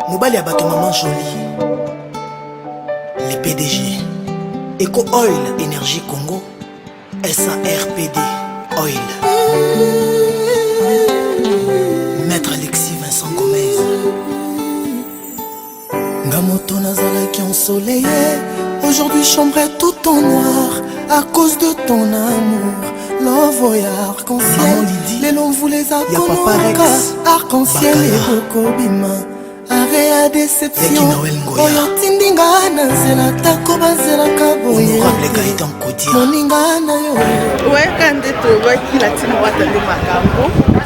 Mobali Abato Maman Jolie, les PDG, Eco Oil Énergie Congo, SARPD Oil, Maître Alexis Vincent Gomez. Ngamoto Nazalaki ensoleillé, aujourd'hui chambré tout en noir à cause de ton amour. L'envoya arc-en-ciel, les longs vous les akonaka, arc-en-ciel et Bokobima. Area déception, oyo tindinga na nzela tako banzela kaboye moninga na yo weka nde tobaki latino watali makambo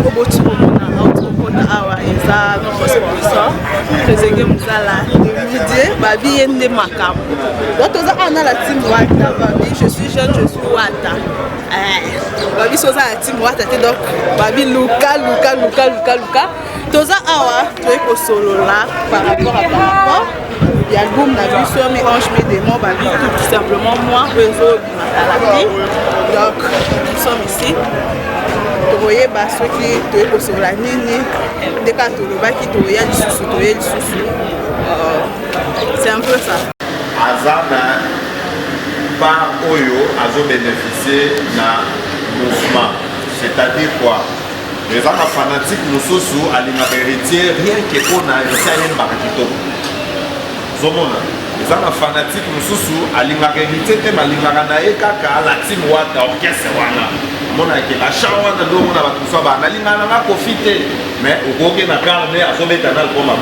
oboti komona autopona awa eza notre sponsor Trésenge Muzala Didier babi ye nde makambo donc toza ana latino wata babi je suis jeune je suis wata babi soza latino wata te donc babi luka toza awa toye kosolola par rapport il y a l'album na biso mais ange mes démons babi tout simplement moi réseau Matalaki donc nous sommes ici toyeba soki toye kosolola nini ndeka tolobaki toya lisusu c'est un peu ça azana par oyo azo bénéficier na mouvement c'est-à-dire quoi. Les gens fanatiques nous sont à l'héritier rien que pour na yosaye mbakito zomona les gens fanatiques nous sont à l'héritier te malingaka na ekaka la team wata orchestre wana mona ke la chawa na ndo mona batusa ba na lingana na profiter mais okoke na carnet azobeta na koma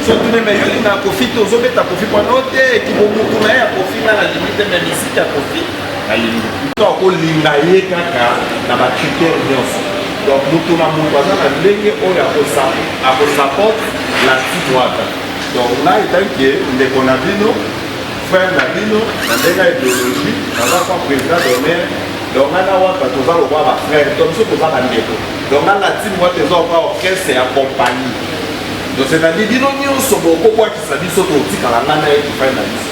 surtout même yo linga profiter ozobeta profit pour note ki bomutu na ya profit na la limite mais ici ta profit na limite to ko linga ye kaka na ba critère nyonso. Donc nous avons ndenge oyo akosapote la petite droite. Donc là étant que ndeko na bino frère na bino na ndenge idéologie naza kwa président d'honneur donc ana wata toza lokwa ba frère donc so toza bandeko donc la petite droite eza kwa orchestre ya compagnie donc c'est-à-dire bino nyonso bokobwakisa biso totikala ngana ye frère na biso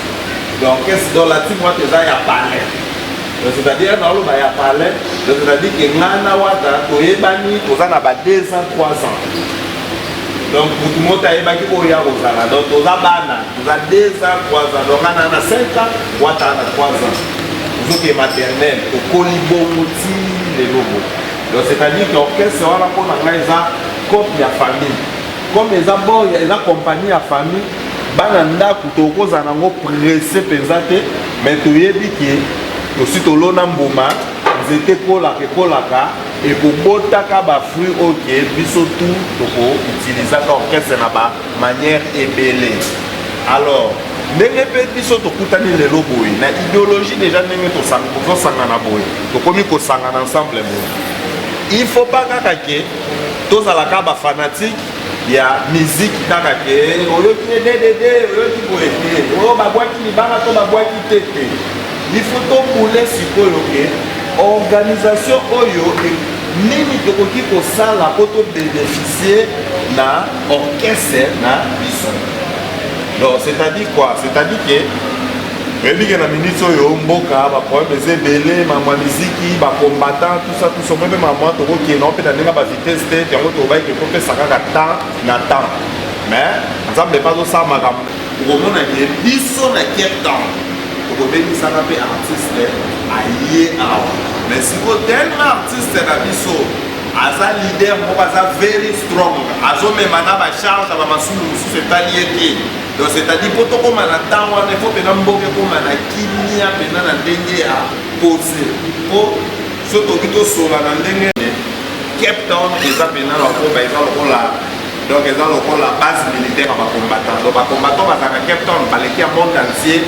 donc orchestre donc la petite droite eza ya palais. C'est-à-dire dans le baya palais, c'est-à-dire que ngana wata toyebani tozana ba 2 ans 3 ans. Donc pour tout monde ayebaki ko ya rozala donc toza bana toza 2 ans 3 ans donc ngana na 5 ans wata na 3 ans. Zoke maternel au kolibomoti les lobos. Donc c'est-à-dire que l'orchestre wana ko na ngaiza comme ya famille. Comme les abord les compagnie ya famille bana ndako tokoza nango pressé pensate mais toyebi ki aussi tolona mbuma nzete kolaka et kobotaka ba fruit ok biso tout toko utilisaka orchestre na ba manière ebele. Alors ndenge pe biso tokutani lelo boye na idéologie déjà ndenge tosangana boye tokomi kosangana ensemble boye il faut pas kaka ke tozalaka ba fanatique ya musique kaka ke oyoki dedede oyoki boye oyo babwaki libanga to babwaki tete. Il faut tomber sur l'organisation oyo nini tokoki kosala po to bénéficier na orchestre na biso. Donc c'est-à-dire quoi? C'est-à-dire que rebi na minute oyo mboka ba problème ezebele mama miziki ba combattant tout ça même maman to ko na pe na ndenge ba vitesse te yango to ba ke ko pesa kaka temps na temps. Mais ensemble pas ça makambo. Ko mona ke biso na Cape Town kobebisaka mpe artiste aye awa mais siko tellement artiste na biso aza leader moko aza very strong azomema na bacharge na bamasulu mosusu etali ye te donc c'est-à-dire po tokóma na ntango wana ifo mpena mboka ekóma na kimia mpena na ndenge ya pose po so toki tosola na ndenge Cape Town eza mpena lokoba eza lokola donc eza lokola base militaire ya bacombattant donc bacombattant bazalaka Cape Town baleki ya monde entier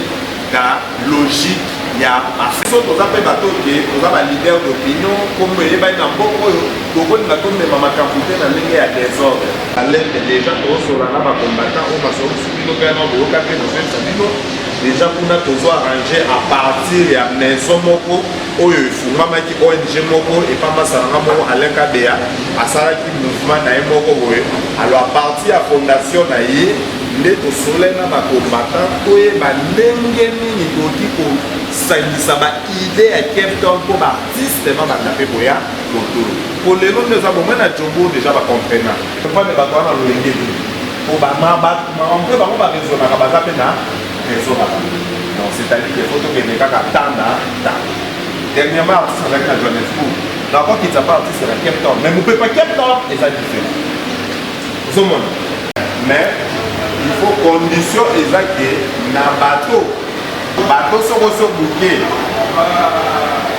la logique ya afiso toza pe bato ke toza ba leader d'opinion comme yeba na mboko oyo tokoni bato mema makambo te na ndenge ya désordre alerte déjà tozosola na ba combattant o basomo subino pe na boyoka pe tosenza bino déjà kuna tozo arranger à partir ya maison moko oyo efungwamaki ONG moko epambasana moko Alenka Bea asalaki mouvement na ye moko boye alors à partir ya fondation na ye nde tosolena ba combattant toyeba ndenge nini toki ko sangisa baide ya Cape Town mpo baartiste ma batape koya lotolo po lelo nde eza bomoi na jombo deja bacomprena mpane bato wana lolenge po mpe bango barezonaka baza mpe na réseau na bango donc c'est-à-dire que faut tokende kaka temps na temps dernièrement artiste azalaki na Johannesburg nakokitisa mpe artiste na Cape Town mais mopepa Cape Town eza différent ozomona mais il faut condition eza ke na bato soko so bouquet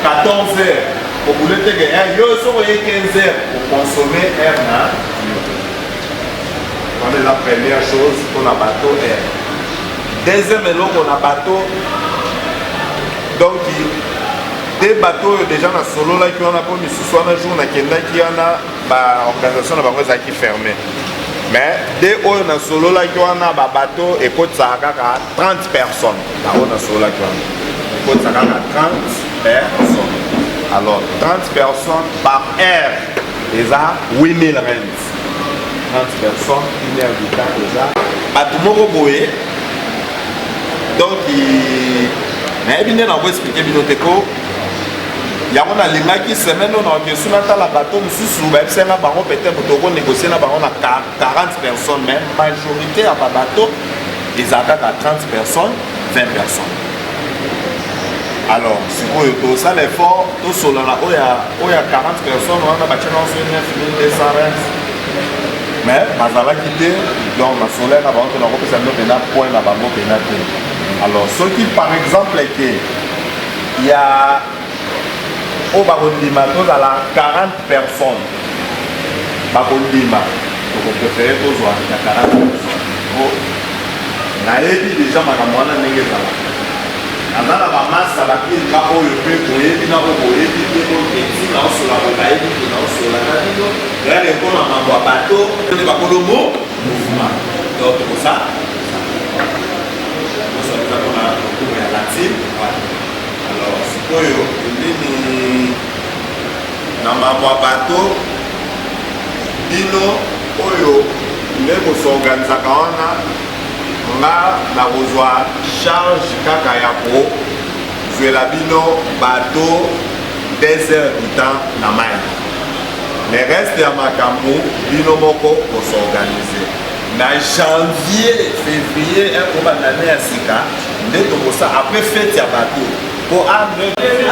14 heures obule teke yo soko ye 15 heures pour consommer air na on est la première chose pour na bateau air deuxième eloko na bateau donc des bateaux déjà na sololaki wana mpo misusu wana jour nakendaki wana baorganisation na bango ezalaki fermé mais dès oyo na sololaki wana babateau ekotisaka kaka 30 personnes bango na sololaki wana ekotisaka kaka 30 personnes alors 30 personnes par heure eza 8000 rents 30 personnes 1 heure du temps eza bato moko boye donc nayebi nde na koexplike bino te ko yango nalingaki semaine oyo naokesu natala bato mosusu bayebisenga bango peut-être tokonégocie na bango na 40 personnes mais majorité ya babato ezalaka kaka 30 personnes 20 personnes alors sikoyo tosala effort tosolana oyo ya 40 personnes wana batie nanso 9200 rents mais bazalaki te donc nasolaire na bango te nakopesa bino mpena point na bango mpena te alors soki par exemple ke ya oyo bakondima tozala 40 personnes bakondima tokoprefere tozwa ya 40 personnes nayebi deja makambo wana ndenge ezalaka aza na bamasa bakilinga oyo mpe boyebi na oyo boyebi mpe eti naosola oyo bayebi mpe naosola na bino yale mpona mambo ya bato ne bakolomo mouvement donc tokosa osalisa mpona lokumu ya latine alors sikoyo nini na mambo ya bato bino oyo nde kosorganizaka wana nga nakozwa charge kaka ya kozwela bino bato 2 heures du temps na mai le reste ya makambo bino moko kosorganize na janvier février ekobandane ya sika nde tokosa après fête ya bato. Ah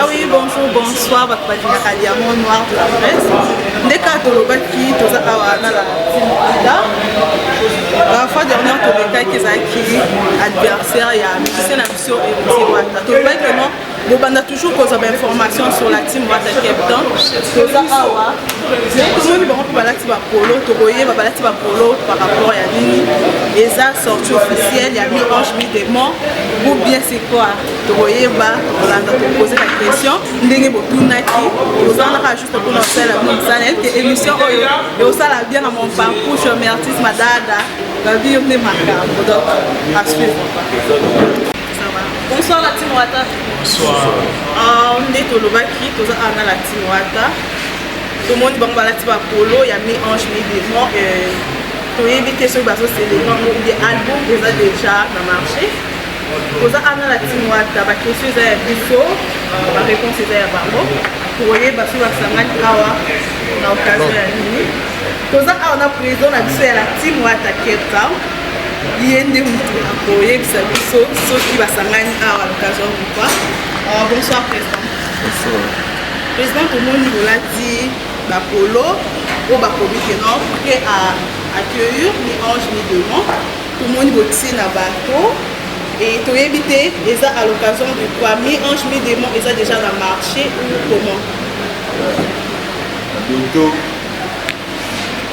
oui, bonjour, bonsoir, Bakpadinaka Diamant Noir de la presse. Dès que Tolobaki, Toza Awana, la Timida, la fois dernière, Tolobaki, qui adversaire, il y a musicien à mission et Tolobaki, vraiment, on a toujours posé des informations sur la team Wata Cape Town. Toza Awa, tout le monde va parler de Polo, Togoye va parler de Polo par rapport à Nini. Et ça, sortie officielle, il y a mi-ange, mi-démon, ou bien c'est quoi Togoye va. On a posé la question, ndenge botunaki, ozana juste pour nous faire la misale, que émission et au sala bien à mon parcours, je suis artiste madada, la vie on est macabre, donc à suivre. Ça va. Bonsoir la team Wata. Bonsoir. On est au Lobaki, tout ça on a la team Wata. Tout le monde va la team Polo, il y a mes anges, mes démons et tout éviter ce bateau c'est des albums déjà dans le marché. Toza ana la team Wata ba question eza ya biso ba réponse eza ya bango koye baso basangani awa na occasion ya nini toza awa na président na biso ya la team Wata Cape Town yende mutu akoyebisa biso soki basangani awa na occasion ou pas. Bonsoir président. Bonsoir. Président tomoni bolati ba polo o ba komite non pour que à accueillir ni ange ni démon tomoni boti na bateau. Et tu éviter déjà à l'occasion de quoi mi-ange, mi-démon, ils ont déjà dans le marché ou comment? Bientôt,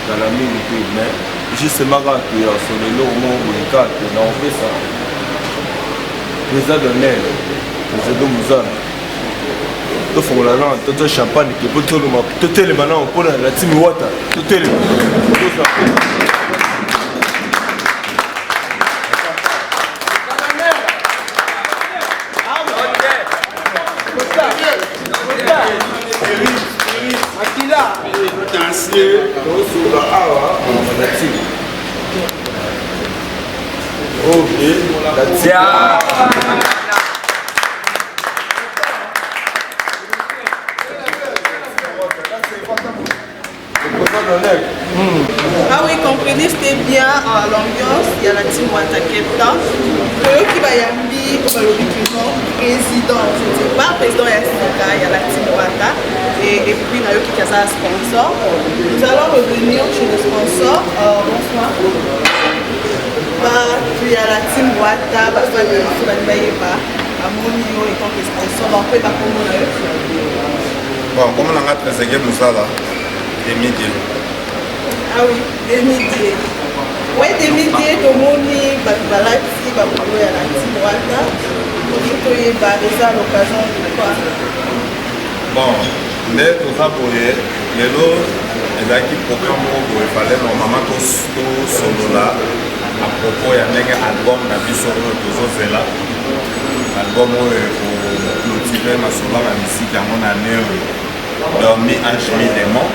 dans la minute, mais justement quand tu as sur le lot, on fait ça. Président de l'air, président de Mouzane. Tu fais la langue, tu as champagne, tu peux tout le monde. Tu es le maintenant pour la team Wata. Tu es le Ah oui, comprenez, c'était bien l'ambiance. Il y a la team Wata Cape Town. Le qui va y aller, président, je ne sais pas, président Yassika, il y a la team Wata. Et puis, il y a qui a un sponsor. Nous allons revenir chez le sponsor. Bonsoir. Puis il y a la team Wata, famille, Amonio et tant que sponsor. Après, il va bon, comme on a présenté Moussala, des médias. Ah oui, des médias. Oui, des médias, tout le monde est à la team Wata. Il y a l'occasion de quoi. Bon, mais tout ça pour les équipes programme où il fallait normalement tout solo là à propos il y a un album na biso tout là album où pour clôturer ma solo la musique à mon année dormi en chemin des mots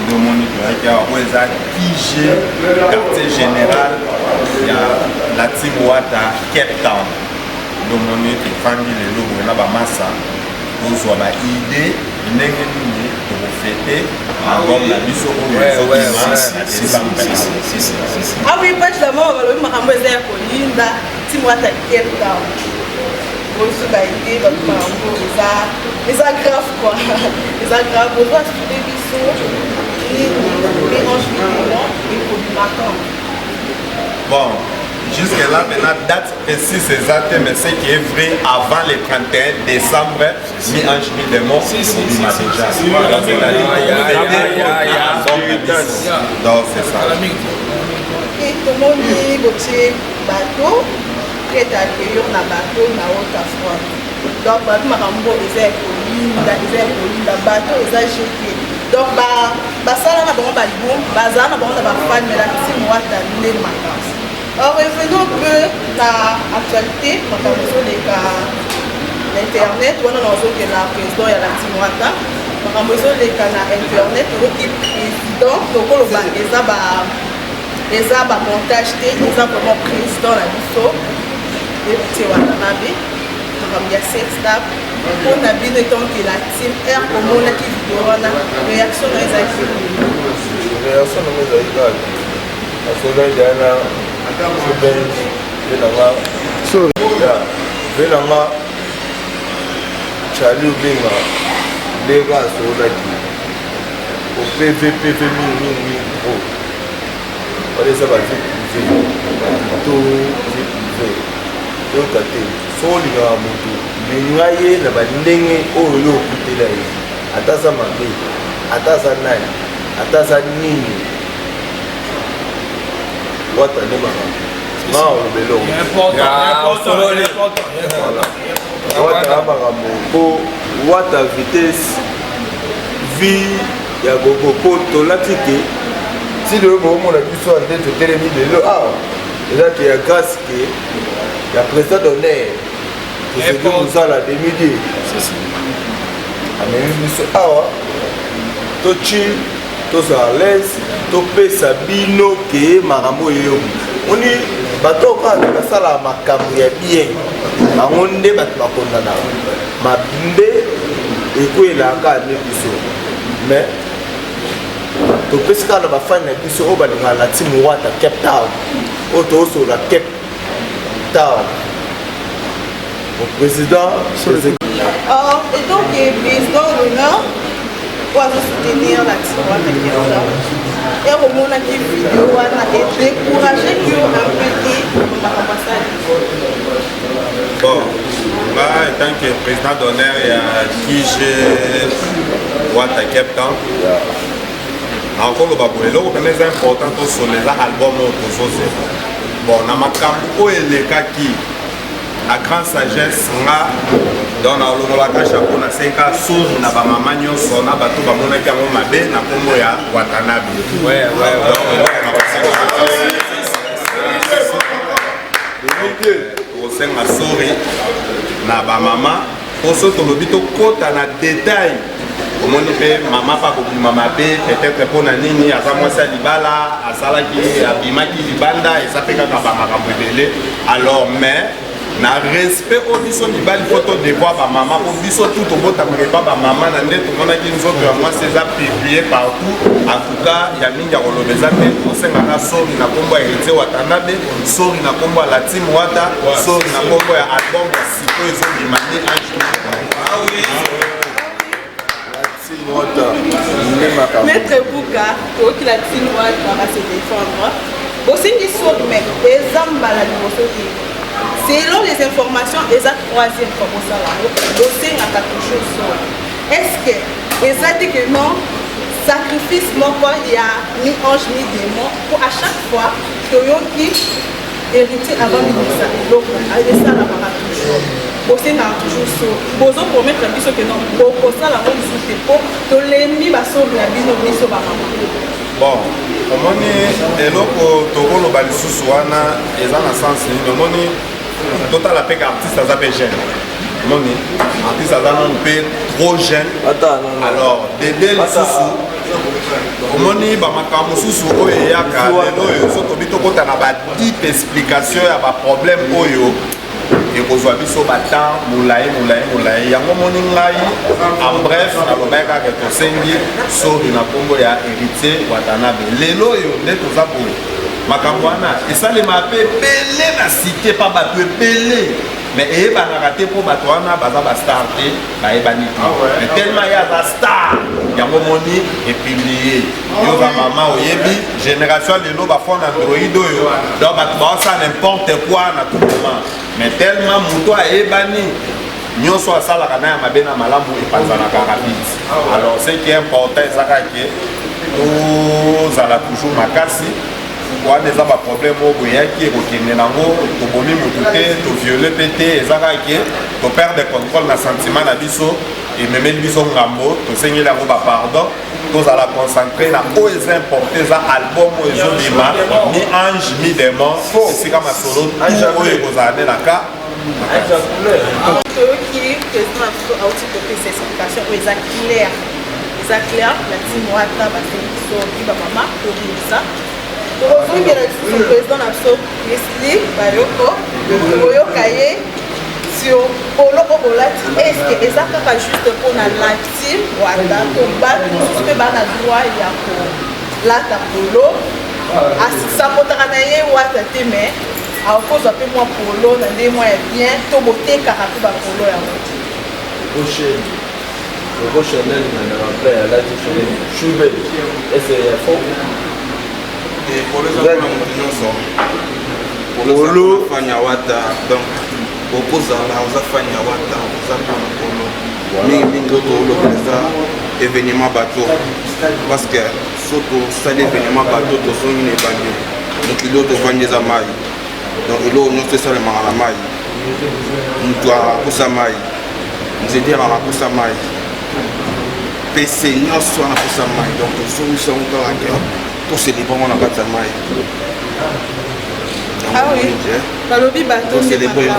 de monitorer qui a osé piger quartier général il y a la team Wata Cape Town de monitorer famille les logos là ba massa pour ba idée ndenge nini pour fêter album la biso ah oui pas de mort le makambo eza ko linda team Wata Cape Town bonso ba idée ba makambo eza grave quoi eza grave on doit studier biso et mélange et pour du matin bon jusque là maintenant date précise exacte mais ce qui est vrai avant le 31 décembre mi en chemin des mots déjà donc c'est ça et tout le monde dit botier bateau prêt à accueillir na bateau na haute froid donc ba makambo eza kolinda bateau eza jeté donc ba sala na bango ba libom bazala na bango na ba fan mais la team Wata ne makansi. Alors revenons un peu à l'actualité, quand on a l'internet, on a besoin de la président et la team Wata. On a besoin de l'internet, on a président, donc on a les montage, les vraiment président la biso, député Watanabe, on a 6 staff. On a vu tant que la team R comme on a qui vidéo, on a réaction dans les actions. Réaction dans les actions. Venanga Charlie Obenga Lega Solaki au PVPV mingi trop. On les a battus tout tate solinga mutu lingaye na bandenge oyo okutela ye atasa mabe atasa nani atasa nini Wata ne makambo non lobelo Wata makambo po Wata vitesse vie ya gogo po tolati ke si le bomona biso ande totelemi lelo awa eza ke ya grâce ke ya président d'honneur toseki kozala demidie amemi biso awa toci tozala lese topesa bino ke makambo oyo oni bato kaka basala makambo ya bien bango nde bato bakondana mabe ekwelaka ne biso mais topesi kaka na bafani na biso oyo balingaka na team Wata Cape Town oyo toosola Cape Town au président et donc président d'honneur pour soutenir la team Wata Cape Town et au moment où vidéo et décourager que on a prêté bon là en tant que président d'honneur il y a Kige Wata Cape Town encore le baboué là on est important pour sur les albums autososé bon na makambo oyo elekaki la grande sagesse nga dans na olongolaka chapeau na 5 ans sur na ba mama nyonso na bato bamonaki yango mabe na kombo ya Watanabe osenga sori na ba mama oso tolobi tokota na détail omoni mpe mama pa kobima mabe peut-être mpona nini aza mwasi ya libala asalaki abimaki libanda eza mpe kaka bamakambo ebele alors mais na respect oyo biso mibali fo todevoir bamama po biso tu tobotamaka epa bamama na nde tomonaki nzoto ya mwasi eza publie partout en tout cas ya mingi ya koloba eza te osengaka sori na nkombo ya héritier watanabe sori na nkombo ya latim wata sori na nkombo ya album ya sikoyo ezobima nde Maître Bouka, qui la tinoise va se défendre. Aussi, ils sont mais selon les informations, ils ont troisième fois pour ça. Aussi, il y a quelque chose. Est-ce que ils ont dit que non, sacrifice, non, il y a ni ange ni démon, pour à chaque fois, qui hérité avant de ça. Donc, il y a ça là-bas toujours. Aussi, il y a toujours ça. Bozo pour mettre un biso que non, pour ça, la bonne soupe pour te l'ennemi va sauver la vie, non, biso va maman. Bon, omoni eloko tokoloba lisusu wana eza na sens nini omoni totala mpe ka artiste aza mpe jeune omoni artiste aza nanu mpe trop jeune alors dede lisusu omoni bamakambo mosusu oyo eyaka lelo oyo so tobi tokota na badipe explication ya baproblème oyo ekozwa biso batemps molai yango moni ngai en bref nalobaki kaka tosengi sori na nkombo ya héritier watanabe lelo oyo nde toza boye makambo wana esalema mpe ebele na cité mpa bato ebele mais eyebanaka te mpo bato wana baza bastar te bayebani te mais tellement ye aza star yango moni epiblie yoza mama oyebi génération lelo bafond android oyo donc bato baosala n'importe quoi na tout moment mais tellement moto ayebani nyonso asalaka na ya mabe na malamu epanzanaka rapide alors ce qui est important ezaka ke tozala toujours makasi wana eza baproblème oyo boyaki ekokende nango tobomi motu te toviole mpe te ezaka ke toperde contrôle na sentiment na biso ememeli biso ngambo tosengeli yango bapardon tozala concentré na oyo eza importe eza album oyo ezobima mi ange mi démon esika masolo oyo ekozala nde na ka eza clair latine wata basengi biso biba mama tobimisa tozongela lisusu président na biso Leslie Bayoko boyoka ye sur polo oyo bolati eske eza kaka juste mpona latine wata to bato mosusu mpe bana droit ya kolata polo asapotaka na ye wata te mais akozwa mpe mwa polo na nde mwa ya bien to botekaka mpe bapolo yango Logo Chanel na rappel à la Choubel. Et c'est faux. Et pour les autres, pour le Fanyawata, donc, beaucoup de Fanyawata, mais événement bateau. Parce que surtout, ça l'événement bateau, tout son une évalué. Donc, il doit vendre des amailles. Donc, il doit nous faire le maramai. Nous doit pousser maille. Nous aider à la pousser maille. PC nyonso wana posa mai donc tozongisa ngo kaka ke toselipa ngo na kati ya mai balobi bato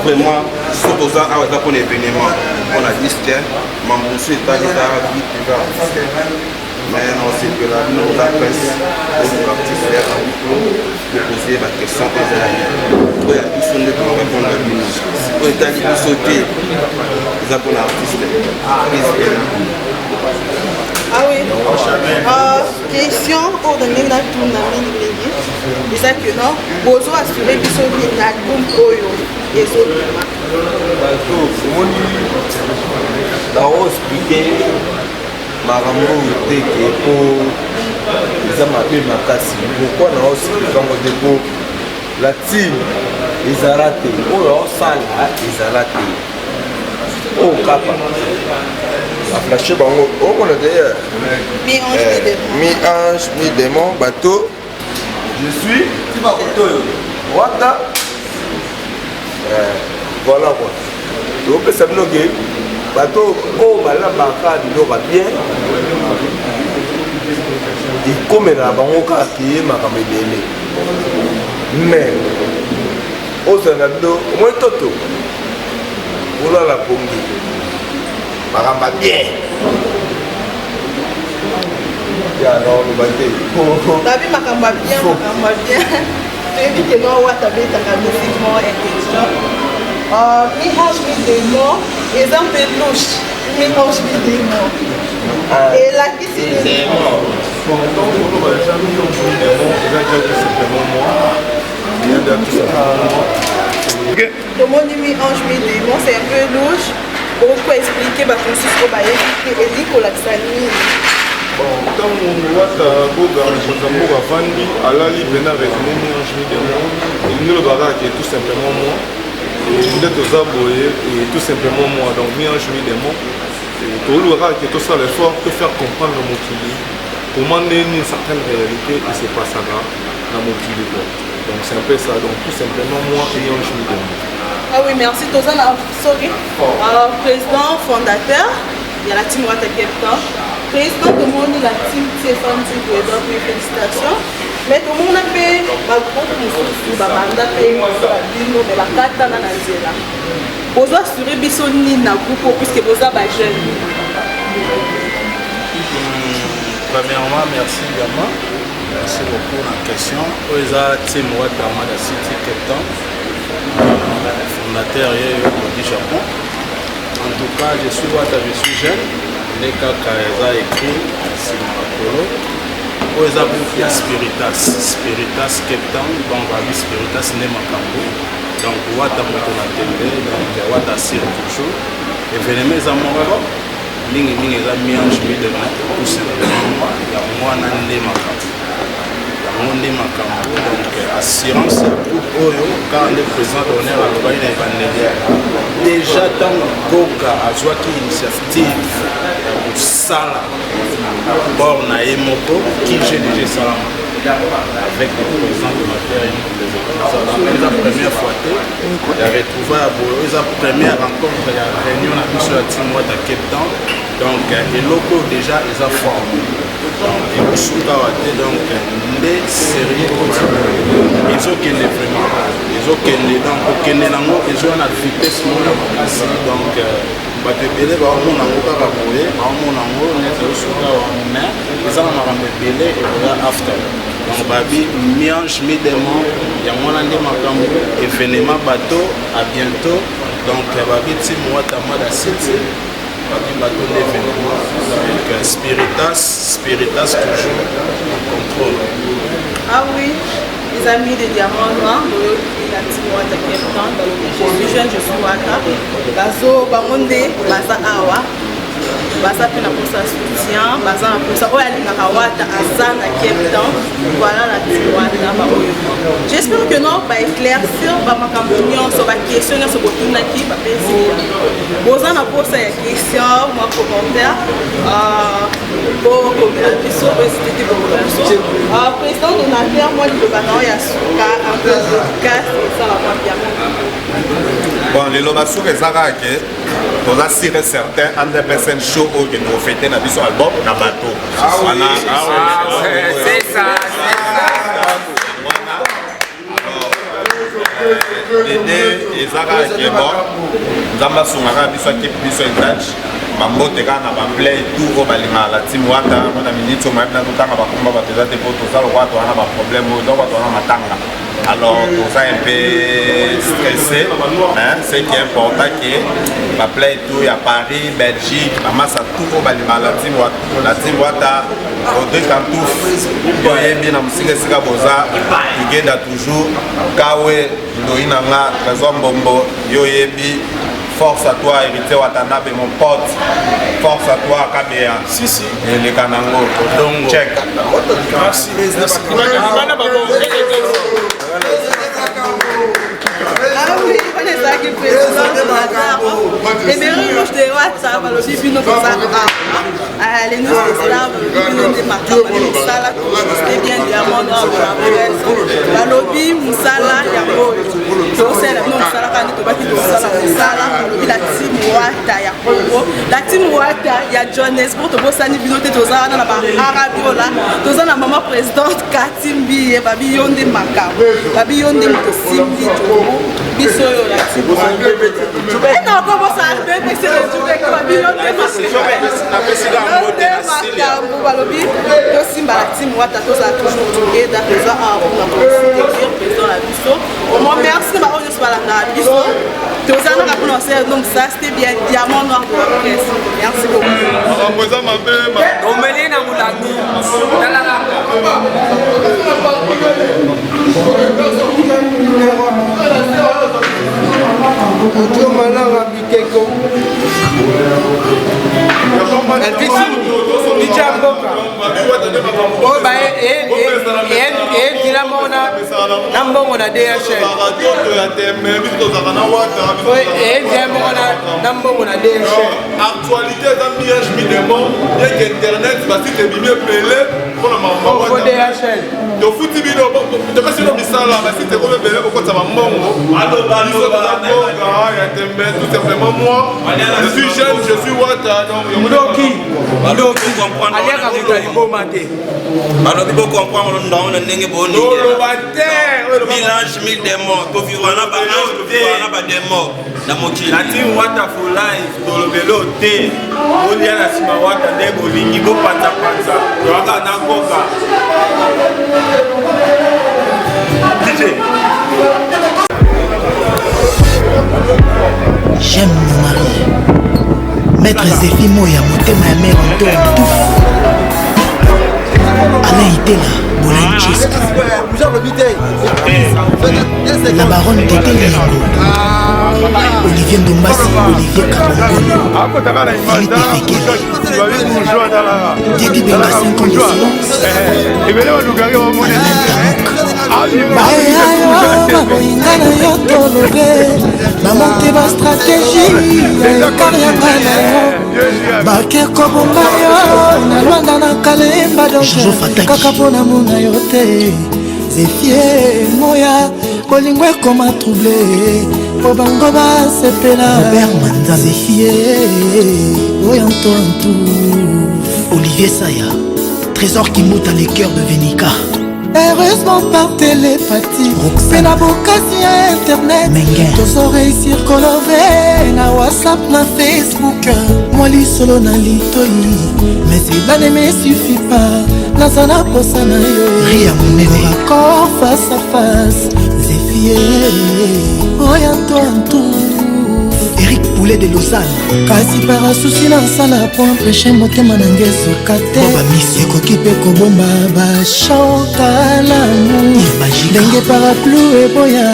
vraiment so toza awa eza mpona événement mpona disque mambo mosusu etali eza vie privé artiste mais nosepela bino oza presse oyoka artiste ya proposer baquestion mpe eza oyo ya biso nde tokorépondre ya bino oyo etali biso te eza mpona artiste Ah oui. Question pour donner la tourne à mini. C'est ça que non. Bozo assurer que son album Oyo et son. D'abord expliquer makambo teke po eza mabe makasi pourquoi na osika ngo te po la team ezala te oyo osala ezala te o kapa aflashe bango omona d'ailleurs mi-ange mi-démon bateau je suis wata voilà quoi topesa bino ke bateau oyo balambaka biloko bien ekomela bango kaka keye makambo ebele mais ozala bino omoi toto olala pongi makambo bien ya non loba te nabi makambo bien toyebi ke no wata betaka musiquement intelligent mi-ange mi-démon eza mpe louche mi-ange mi-démon elaki tomoni mi-ange mi-démon c'est un peu louche oko expliquer bakonsusu oyo bayebi te eli kolakisa nini ntango wata boga mokonzi ya mboka avandi alali mpena resume mi-ange mi-démon elingi lobaka ke tout simplement moi nde toza boye tout simplement moi donc mi-ange mi-démon tolukaka ke tosala effort to faire comprendre mokili comment nini certaine réalité et se passaka na mokili quoi donc c'est un peu ça donc tout simplement moi mi-ange mi-démon. Ah oui, merci. Tozana, sorry. Président fondateur, il y a la team Wata Captain. Président de monde la team Stéphane Président, félicitations. Mais tout le monde a fait ma groupe, ma banda, mais la carte dans la Nigéria. Vous assurez Bissoni na groupe puisque vous avez jeune. Premièrement, merci Yama. Merci beaucoup pour la question. Vous avez team Wata Mada City Captain. Fondateur du Japon. En tout cas, je suis Wata, je suis jeune. Les Kakaeza écrit Simakolo. Ils ont Spiritas Cape Town. Bon, on va dire Spiritas Nemakambo. Donc, Wata Moto na Tende. Donc, Wata Sir toujours. Événement à Morocco. Mingi za mi-ange mi-démon. Tout simplement, il y a moi Nemakambo. Monde makambo donc assurance groupe oyo car le président d'honneur à l'Obaï na Evangelia déjà dans Goka azwaki initiative pour sala bord na emoko qui j'ai déjà salama avec le président de ma terre et la première fois il a retrouvé à Boyo la première rencontre la réunion na biso ya team Wata Cape Town donc les locaux déjà ils ont formé donc les sérieux ils ont qu'elle est vraiment ils ont qu'elle est donc qu'elle est ils ont la vitesse donc batebele ba mona ngoka ba boye ba mona ngo net suka mais ils ont marambe belé et after donc babi mi-ange mi-démon ya mona ndé makambo événement bateau à bientôt donc babi team Wata Mada City bateau d'événement avec Spiritas toujours en contrôle. Ah oui, les amis de Diamant Noir, la team Wata Cape Town, je suis jeune, je suis Wata. Bazo, Bamonde, Baza Awa, Baza Pena pour sa soutien, Baza pour sa Oyalinga Wata, Azana Cape Town, voilà la team Wata. J'espère que nous va éclaircir ma campagne sur la question sur le tour qui va passer. Vous en avez posé une question, moi commentaire, pour président donateur, moi je vais y asuka un peu de casse et ça va bien. Bon, les lobassous que ça a que vous assurez certains en des personnes chaudes que nous fêtons dans notre album dans bateau. C'est ça. L'idée est que bon, Zamba Sungara biso qui biso étage, bambote kana ba play tout balinga la team Wata, on a minute au même dans tout temps ba combat ba déjà des photos ça le Wata on a pas problème on doit on a matanga. Alors tout ça un peu stressé, hein, c'est qui est important que ba play tout à Paris, Belgique, ba massa tout au balinga la team Wata au deux cantouf. Yo yebi na musika sika boza, tugenda toujours kawe Ndoinanga, Trésor Mbombo, Yo Yebi, force à toi, héritier Watanabe, mon pote, force à toi, Kabea. Si. Et les Kanango, check. Merci. Ah oui, on est ça qui fait ça. Et bien, je te vois ça, le début de ça. Les nous, c'est ça, le début de ma campagne, c'est bien diamant dans la presse. La lobby, Moussala, Yambo. C'est le nom de Sala, quand tu vas dire Moussala, la team Wata, Yakongo. La team Wata, il y a Johannesburg, tu vois ça, ni binoté, tu as dans la Arabiola, tu as la maman présidente, Katimbi, et Babi Yonde Maka, Babi Yonde Simbi, biso yo la team. Et non, comment ça a fait, mais c'est le jour avec Babi Yonde Balobi, Simba la team Wata, tu as toujours joué, d'accord, président la biso. Merci, je suis à la biso. tozalaka mpona osala donc ça c'était bien diamant noir de l'orchestre. Merci beaucoup. omeli na molangi Ojo malanga bikeko nambongo na DHL nambongo na DHL actualité eza miège midemo yeke internet basite ebimi ebele mpona mambo DHL tofuti bino topesi bino misala basite komi ebele kokotisa bambongo ya tembe tout simplement moi je suis jeune je suis wata ndoki aliaka kotaliboma te balobi bocomprendre ndao na ndenge bonoloba te mélange mille démons tovivra na baange tovivra na badémon na mokili nati wata for life tolobelo te olia na nsima wata nde bolingi bopanzapanza toyaka na koka J'aime mon mari. Maître Zéphie Moya, motema ya mère Antoine Touf. Alain Itela, Bolanchis. La baronne Tété Liango. Olivier Ndombasi, Olivier Kabongono. Philippe Fekele. Didi Benga 5 ans de silence. Alain Tamouk. bayayo bakoyinga na yo tolobe bamonte bastratégie ekariaka na yo bake kobomba yo na lwanda na kalemba doge kaka mpo na mona yo te Zefie Moya bolingo ekoma trouble po bango basepela bermanza Zefie oyantoantu Olivier Saya Trésor qui monte à les cœurs de Vénica. Heureusement par télépathie c'est na bokasi ya internet tozo réussir kolove na whatsapp na facebook moi lisolo na litoi mais cela ne me suffit pas naza na posa na yo ria monene raccord face à face Zefie oyantoantu Eric Poulet de Lausanne kasi parasusi na nsala po empêche motema na ngesoka te ekoki mpe kobomba bashokalamu ndenge paraplu eboya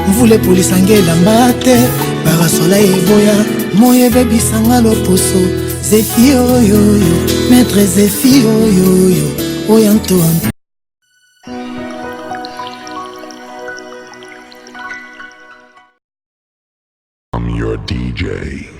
mvula epolisange elamba te parasola eboya moyo ebebisanga loposo Zefie oyoyo maître Zefie oyoyo oyanto I'm your DJ.